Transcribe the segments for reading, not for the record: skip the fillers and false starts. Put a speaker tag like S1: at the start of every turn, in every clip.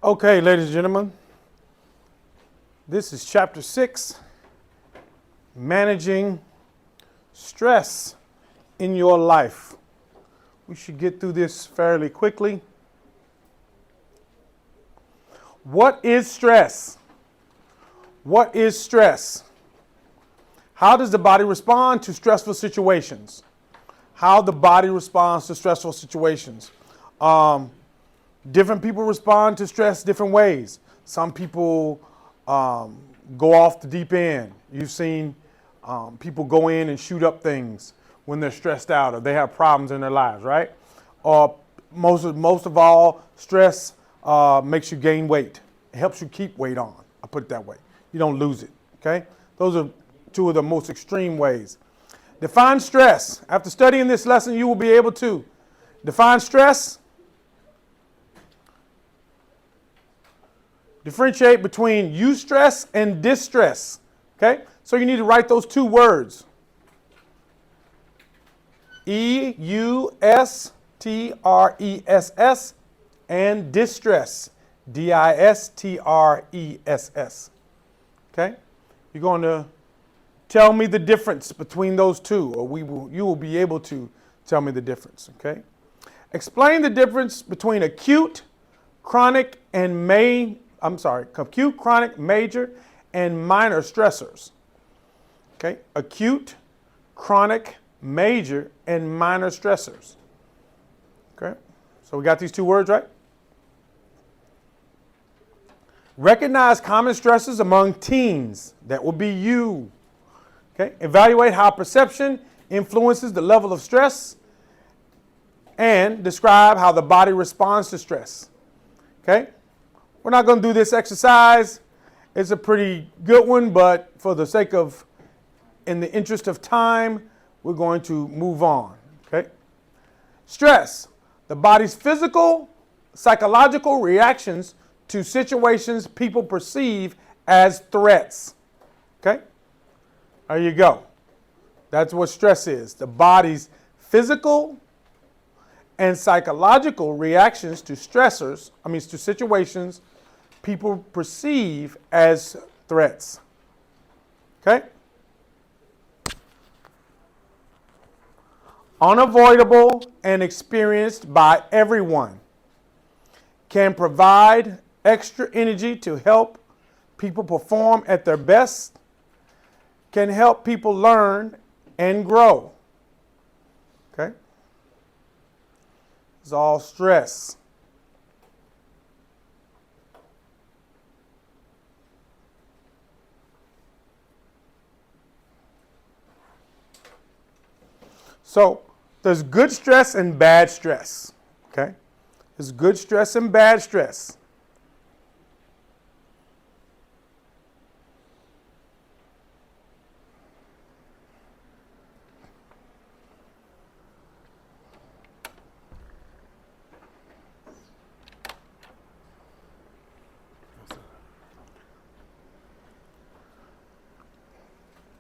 S1: Okay, ladies and gentlemen, this is chapter 6, managing stress in your life. We should get through this fairly quickly. What is stress? What is stress? How does the body respond to stressful situations? How the body responds to stressful situations. Different people respond to stress different ways. Some people go off the deep end. You've seen people go in and shoot up things when they're stressed out or they have problems in their lives, right? Or most of all, stress makes you gain weight. It helps you keep weight on. I put it that way. You don't lose it, okay? Those are two of the most extreme ways. Define stress. After studying this lesson, you will be able to define stress, differentiate between eustress and distress. Okay? So you need to write those two words. E-U-S-T-R-E-S-S and distress. D-I-S-T-R-E-S-S. Okay? You're going to tell me the difference between those two, or you will be able to tell me the difference. Okay? Explain the difference between acute, chronic, acute, chronic, major, and minor stressors. Okay, acute, chronic, major, and minor stressors. Okay, so we got these two words, right? Recognize common stressors among teens. That will be you. Okay, evaluate how perception influences the level of stress, and describe how the body responds to stress. Okay. We're not going to do this exercise. It's a pretty good one, but for the sake of, in the interest of time, we're going to move on, okay? Stress, the body's physical, psychological reactions to situations people perceive as threats, okay? There you go. That's what stress is. The body's physical and psychological reactions to to situations people perceive as threats. Okay? Unavoidable and experienced by everyone. Can provide extra energy to help people perform at their best. Can help people learn and grow. Okay? It's all stress. So there's good stress and bad stress, okay? There's good stress and bad stress.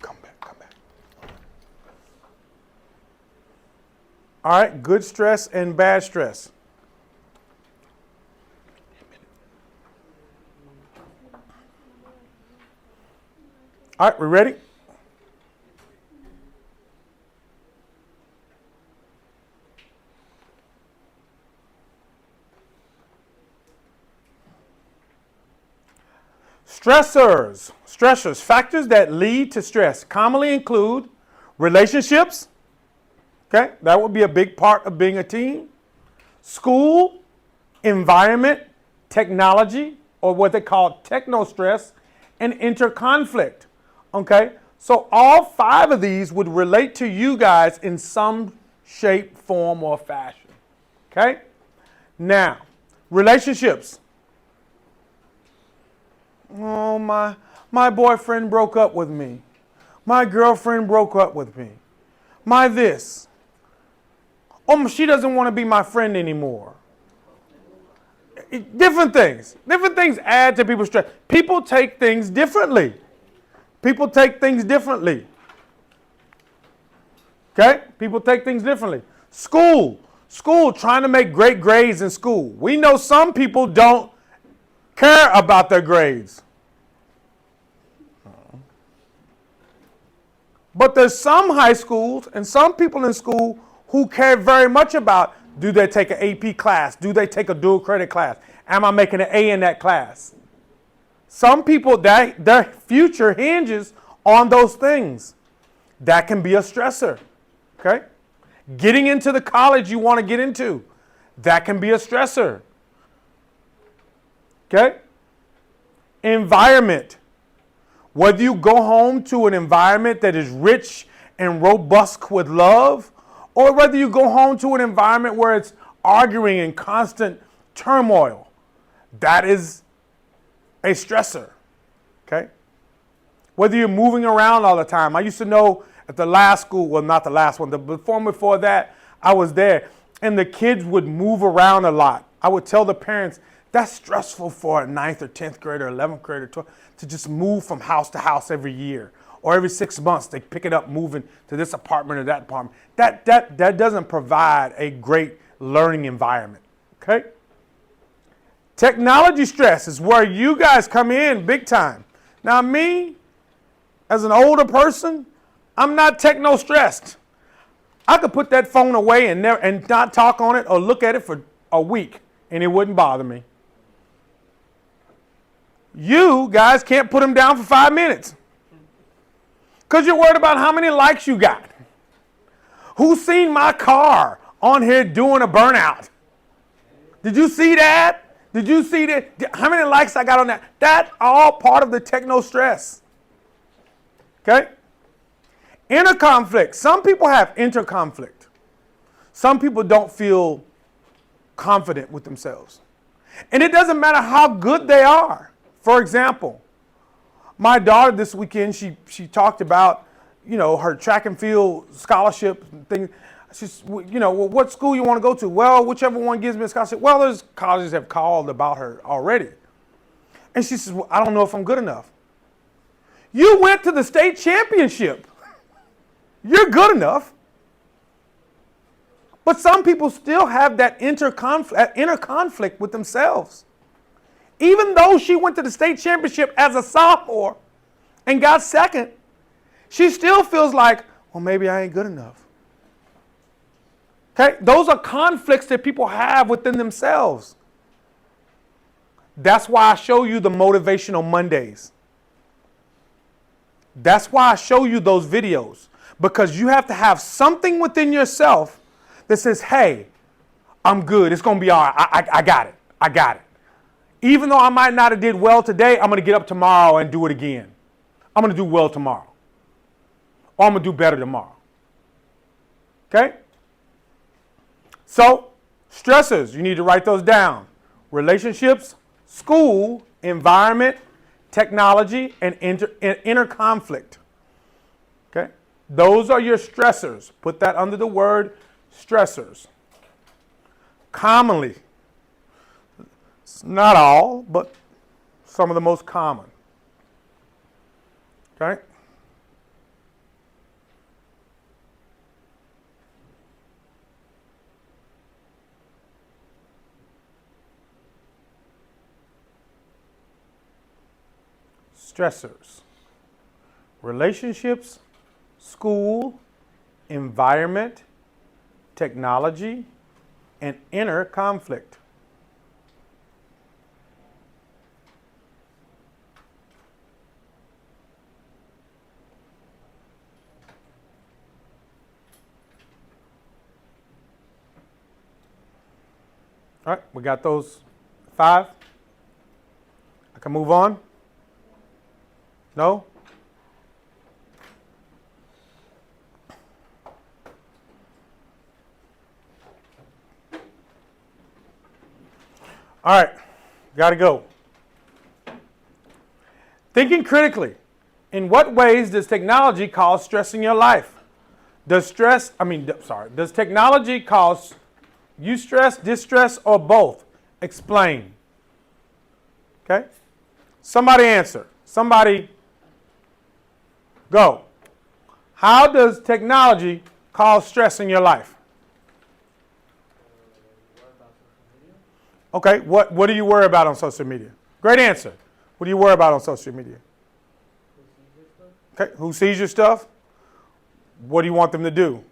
S1: Come back. All right, good stress and bad stress. All right, we ready? Stressors, factors that lead to stress commonly include relationships. Okay, that would be a big part of being a teen. School, environment, technology, or what they call techno-stress, and interconflict. Okay, so all 5 of these would relate to you guys in some shape, form, or fashion. Okay, now, relationships. Oh, my boyfriend broke up with me. My girlfriend broke up with me. My this. Oh, she doesn't want to be my friend anymore. Different things add to people's stress. People take things differently. Okay? People take things differently. School, trying to make great grades in school. We know some people don't care about their grades. But there's some high schools and some people in school who care very much about, do they take an AP class? Do they take a dual credit class? Am I making an A in that class? Some people, their future hinges on those things. That can be a stressor, okay? Getting into the college you want to get into, that can be a stressor, okay? Environment. Whether you go home to an environment that is rich and robust with love, or whether you go home to an environment where it's arguing and constant turmoil, that is a stressor, okay? Whether you're moving around all the time. I used to know at the last school, well, not the last one, the before that, I was there, and the kids would move around a lot. I would tell the parents, that's stressful for a 9th or 10th grader, 11th grader, to just move from house to house every year. Or every 6 months, they pick it up, moving to this apartment or that apartment. That doesn't provide a great learning environment, okay? Technology stress is where you guys come in big time. Now me, as an older person, I'm not techno-stressed. I could put that phone away and not talk on it or look at it for a week, and it wouldn't bother me. You guys can't put them down for 5 minutes because you're worried about how many likes you got. Who's seen my car on here doing a burnout? Did you see that? Did you see that? How many likes I got on that? That's all part of the techno stress. Okay? Inner conflict. Some people have inner conflict. Some people don't feel confident with themselves. And it doesn't matter how good they are. For example, my daughter this weekend, she talked about, her track and field scholarship thing. She's, well, what school you want to go to? Well, whichever one gives me a scholarship. Well, there's colleges have called about her already. And she says, well, I don't know if I'm good enough. You went to the state championship. You're good enough. But some people still have that inner conflict with themselves. Even though she went to the state championship as a sophomore and got second, she still feels like, well, maybe I ain't good enough. Okay? Those are conflicts that people have within themselves. That's why I show you the motivational Mondays. That's why I show you those videos. Because you have to have something within yourself that says, hey, I'm good. It's going to be all right. I got it. I got it. Even though I might not have did well today, I'm going to get up tomorrow and do it again. I'm going to do well tomorrow. Or I'm going to do better tomorrow. Okay? So, stressors, you need to write those down. Relationships, school, environment, technology, and inner conflict. Okay? Those are your stressors. Put that under the word stressors. Commonly, not all, but some of the most common. Okay? Stressors. Relationships, school, environment, technology, and inner conflict. All right, we got those 5. I can move on? No? All right, got to go. Thinking critically. In what ways does technology cause stress in your life? Does technology cause you stress, distress, or both? Explain. Okay? Somebody answer. Somebody go. How does technology cause stress in your life? Okay, what do you worry about on social media? Great answer. What do you worry about on social media? Okay, who sees your stuff? What do you want them to do?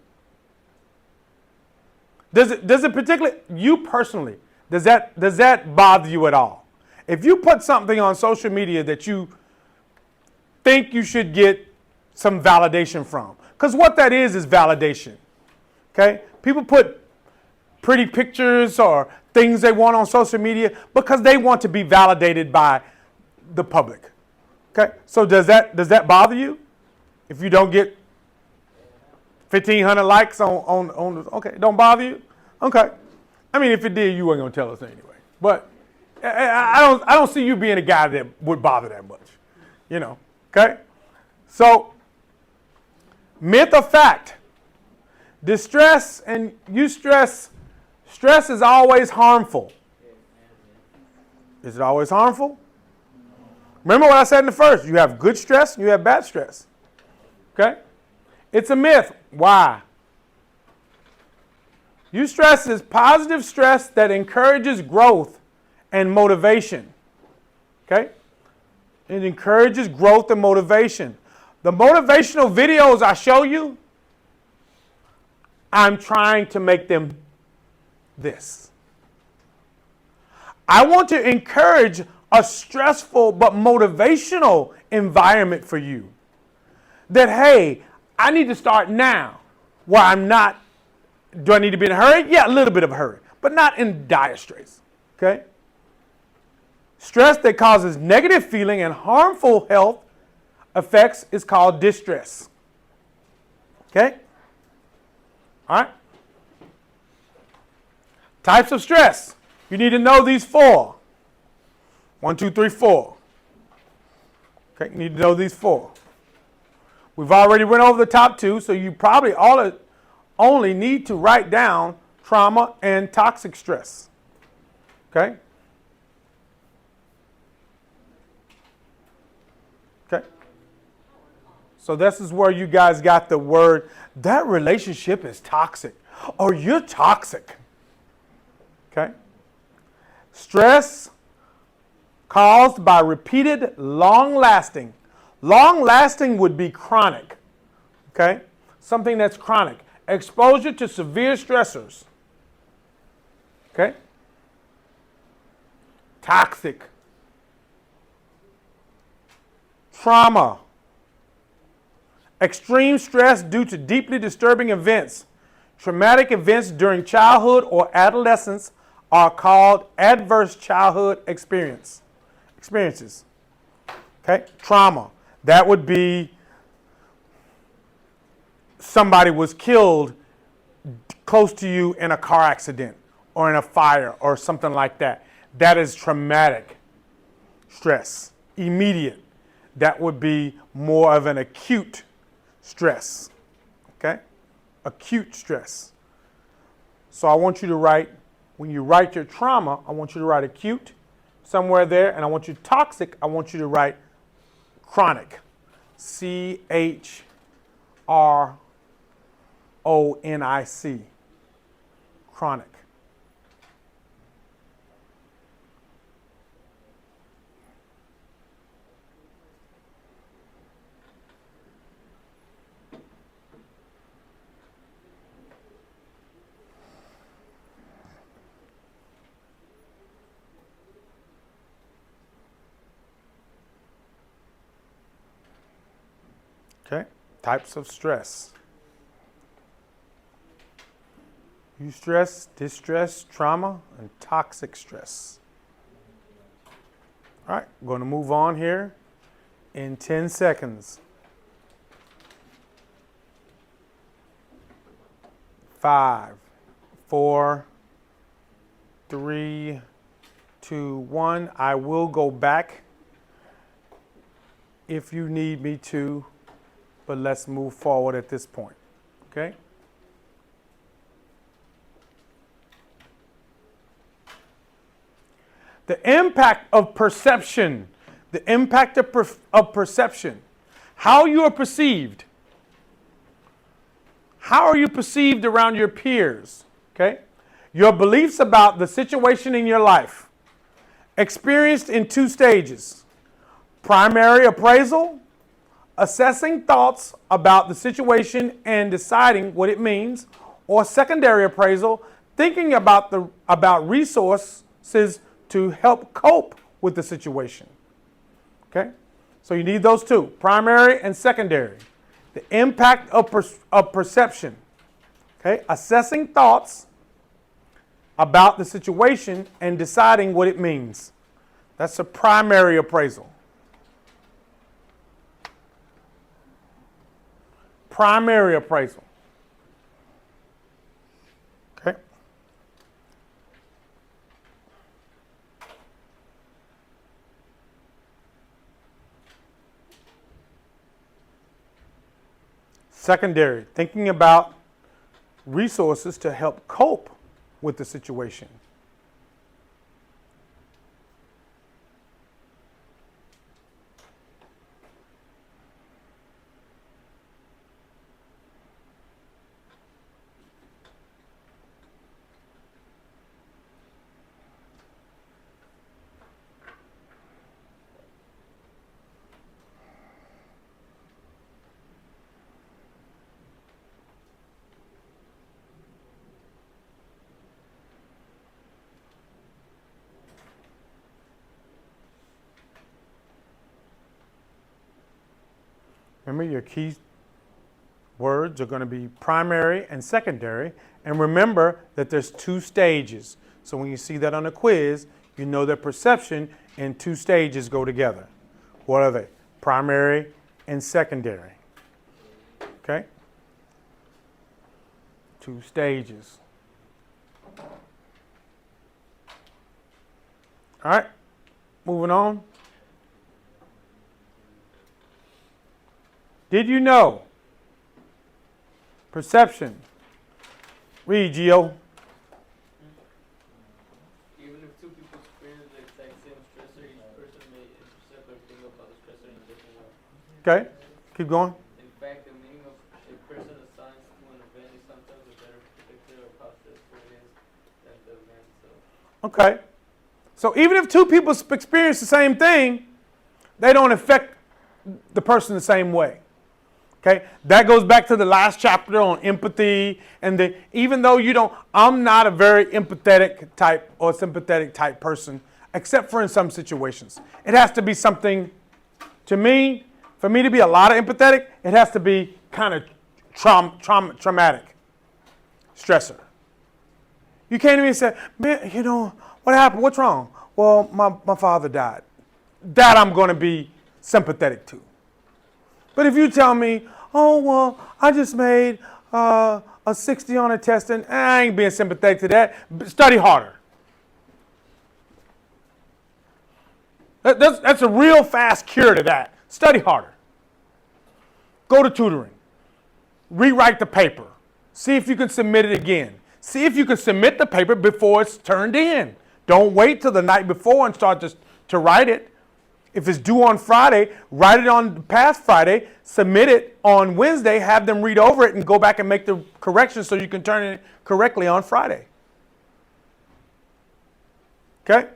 S1: Does it particularly, you personally, does that bother you at all? If you put something on social media that you think you should get some validation from, because what that is validation. Okay? People put pretty pictures or things they want on social media because they want to be validated by the public. Okay? So does that bother you? If you don't get 1,500 likes on okay, don't bother you? Okay. I mean, if it did, you weren't going to tell us anyway. But I don't see you being a guy that would bother that much. You know, okay? So, myth or fact? Distress and stress is always harmful. Is it always harmful? Remember what I said in the first. You have good stress and you have bad stress. Okay? It's a myth. Why? Eustress is positive stress that encourages growth and motivation. Okay? It encourages growth and motivation. The motivational videos I show you, I'm trying to make them this. I want to encourage a stressful but motivational environment for you. That, hey, I need to start now where I'm not. Do I need to be in a hurry? Yeah, a little bit of a hurry, but not in dire straits. Okay? Stress that causes negative feeling and harmful health effects is called distress. Okay? All right? Types of stress. You need to know these 4. 1, 2, 3, 4. Okay, you need to know these 4. We've already went over the top 2, so you probably only need to write down trauma and toxic stress. Okay? Okay? So this is where you guys got the word, that relationship is toxic, or you're toxic. Okay? Stress caused by repeated, long-lasting. Long-lasting would be chronic. Okay? Something that's chronic. Exposure to severe stressors. Okay? Toxic. Trauma. Extreme stress due to deeply disturbing events. Traumatic events during childhood or adolescence are called adverse childhood experiences. Okay? Trauma. That would be somebody was killed close to you in a car accident or in a fire or something like that. That is traumatic stress. Immediate. That would be more of an acute stress. Okay? Acute stress. So I want you to write, when you write your trauma, I want you to write acute somewhere there, and I want you toxic, I want you to write chronic. CHRONIC. Chronic. Okay, types of stress. Eustress, distress, trauma, and toxic stress. All right, I'm going to move on here in 10 seconds. 5, 4, 3, 2, 1. I will go back if you need me to, but let's move forward at this point. Okay? The impact of perception. The impact of perception. How you are perceived. How are you perceived around your peers? Okay? Your beliefs about the situation in your life. experienced in two stages: primary appraisal, assessing thoughts about the situation and deciding what it means, or secondary appraisal, thinking about resources to help cope with the situation. Okay? So you need those two, primary and secondary. The impact of perception. Okay? Assessing thoughts about the situation and deciding what it means. That's a primary appraisal. Primary appraisal. Okay? Secondary, thinking about resources to help cope with the situation. Remember, your key words are going to be primary and secondary. And remember that there's two stages. So when you see that on a quiz, you know that perception and two stages go together. What are they? Primary and secondary. Okay? Two stages. All right, moving on. Did you know? Perception. Read, Gio.
S2: Even if two people experience the exact same stressor, each person may intercept or think about the stressor in a different way.
S1: Okay, keep going.
S2: In fact, the meaning of a person assigns to an event is sometimes a better predictor of how stressful it is than the event itself.
S1: Okay. So even if two people experience the same thing, they don't affect the person the same way. Okay, that goes back to the last chapter on empathy, and even though I'm not a very empathetic type or sympathetic type person, except for in some situations. It has to be something, for me to be a lot of empathetic, it has to be kind of traumatic stressor. You can't even say, man, what happened? What's wrong? Well, my father died. That I'm going to be sympathetic to. But if you tell me, oh, well, I just made a 60 on a test and I ain't being sympathetic to that, study harder. That's a real fast cure to that. Study harder. Go to tutoring. Rewrite the paper. See if you can submit it again. See if you can submit the paper before it's turned in. Don't wait till the night before and start to write it. If it's due on Friday, write it on past Friday, submit it on Wednesday, have them read over it and go back and make the corrections so you can turn it correctly on Friday. Okay?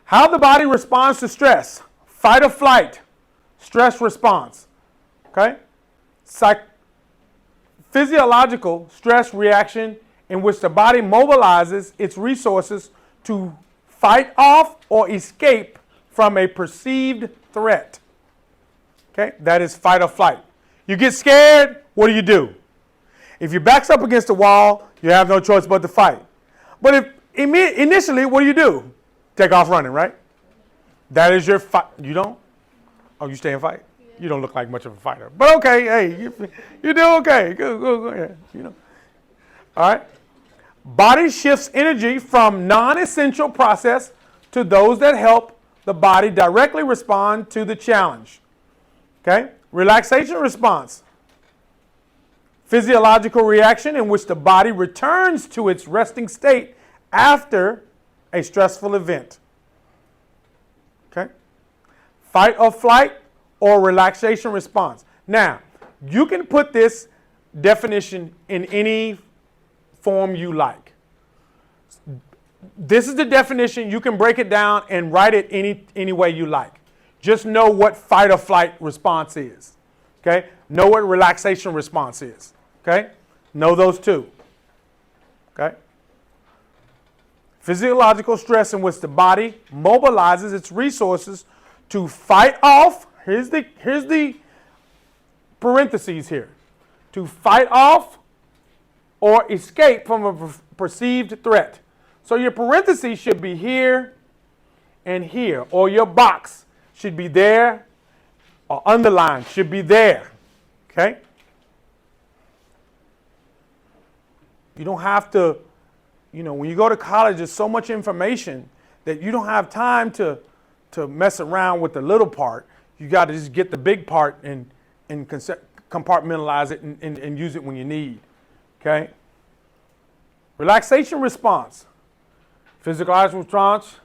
S1: How the body responds to stress. Fight or flight. Stress response. Okay? Physiological stress reaction in which the body mobilizes its resources to fight off or escape from a perceived threat. Okay, that is fight or flight. You get scared, what do? If your back's up against the wall, you have no choice but to fight. But if initially, what do? Take off running, right? That is your fight. You don't? Oh, you stay and fight? Yeah. You don't look like much of a fighter. But okay, hey, you do okay. Go ahead. All right. Body shifts energy from non-essential process to those that help the body directly respond to the challenge. Okay? Relaxation response. Physiological reaction in which the body returns to its resting state after a stressful event. Okay? Fight or flight or relaxation response. Now, you can put this definition in any form you like. This is the definition. You can break it down and write it any way you like. Just know what fight or flight response is. Okay? Know what relaxation response is. Okay? Know those two. Okay? Physiological stress in which the body mobilizes its resources to fight off. Here's the parentheses here. To fight off or escape from a perceived threat. So your parentheses should be here and here, or your box should be there, or underline should be there. Okay? You don't have to, when you go to college, there's so much information that you don't have time to mess around with the little part. You got to just get the big part and compartmentalize it and use it when you need. Okay? Relaxation response. Physiological response,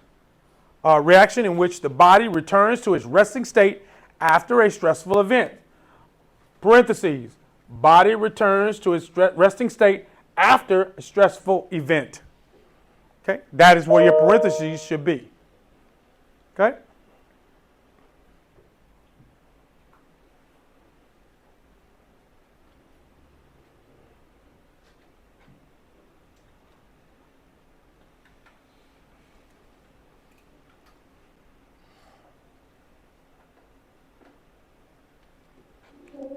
S1: reaction in which the body returns to its resting state after a stressful event. Parentheses, body returns to its resting state after a stressful event. Okay, that is where your parentheses should be. Okay?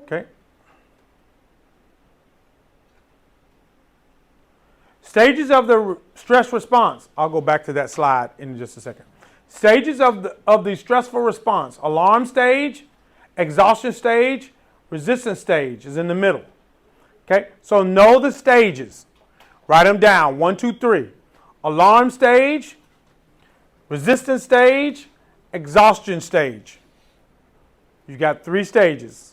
S1: Okay. Stages of the stress response. I'll go back to that slide in just a second. Stages of the stressful response. Alarm stage, exhaustion stage, resistance stage is in the middle. Okay, so know the stages. Write them down. 1, 2, 3. Alarm stage, resistance stage, exhaustion stage. You got 3 stages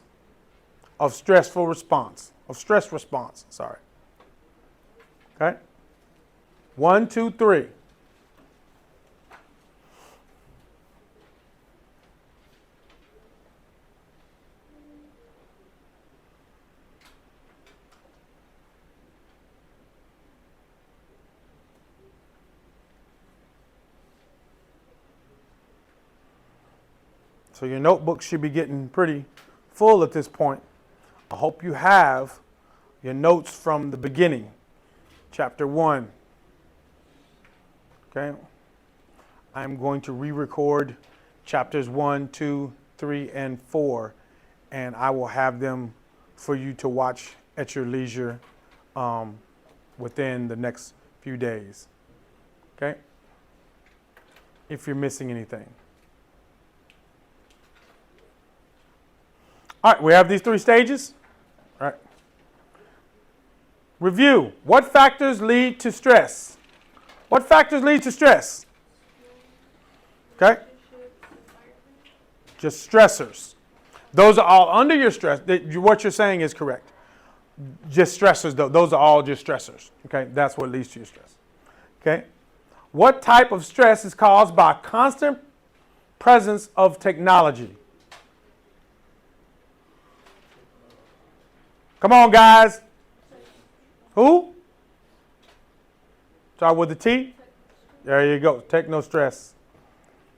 S1: of stress response. Sorry. Okay? 1, 2, 3. So your notebook should be getting pretty full at this point. I hope you have your notes from the beginning, chapter 1. Okay? I'm going to re-record chapters 1, 2, 3, and 4, and I will have them for you to watch at your leisure within the next few days. Okay? If you're missing anything. All right, we have these 3 stages. All right. Review. What factors lead to stress? What factors lead to stress? Okay. Just stressors. Those are all under your stress. What you're saying is correct. Just stressors, though. Those are all just stressors. Okay. That's what leads to your stress. Okay. What type of stress is caused by constant presence of technology? Come on, guys. Who? Start with the T. There you go. Techno stress.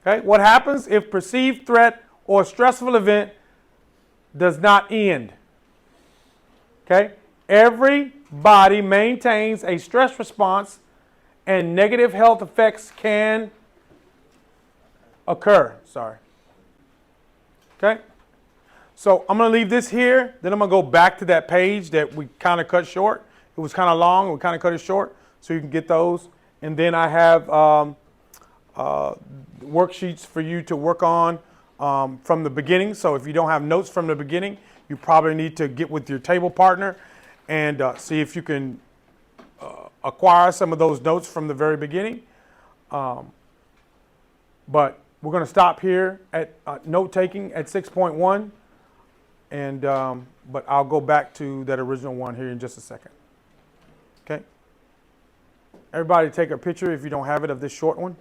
S1: Okay. What happens if perceived threat or stressful event does not end? Okay. Every body maintains a stress response and negative health effects can occur. Sorry. Okay. So I'm going to leave this here. Then I'm going to go back to that page that we kind of cut short. It was kind of long. We kind of cut it short so you can get those. And then I have worksheets for you to work on from the beginning. So if you don't have notes from the beginning, you probably need to get with your table partner and see if you can acquire some of those notes from the very beginning. But we're going to stop here at note taking at 6.1. And but I'll go back to that original one here in just a second. Okay. Everybody take a picture if you don't have it of this short one.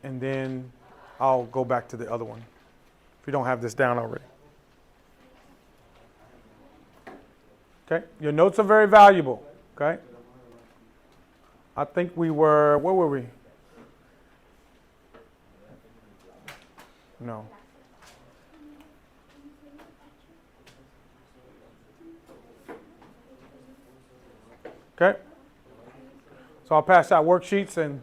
S1: And then I'll go back to the other one if you don't have this down already. Okay. Your notes are very valuable. Okay. I think we were, where were we? No. Okay. So I'll pass out worksheets and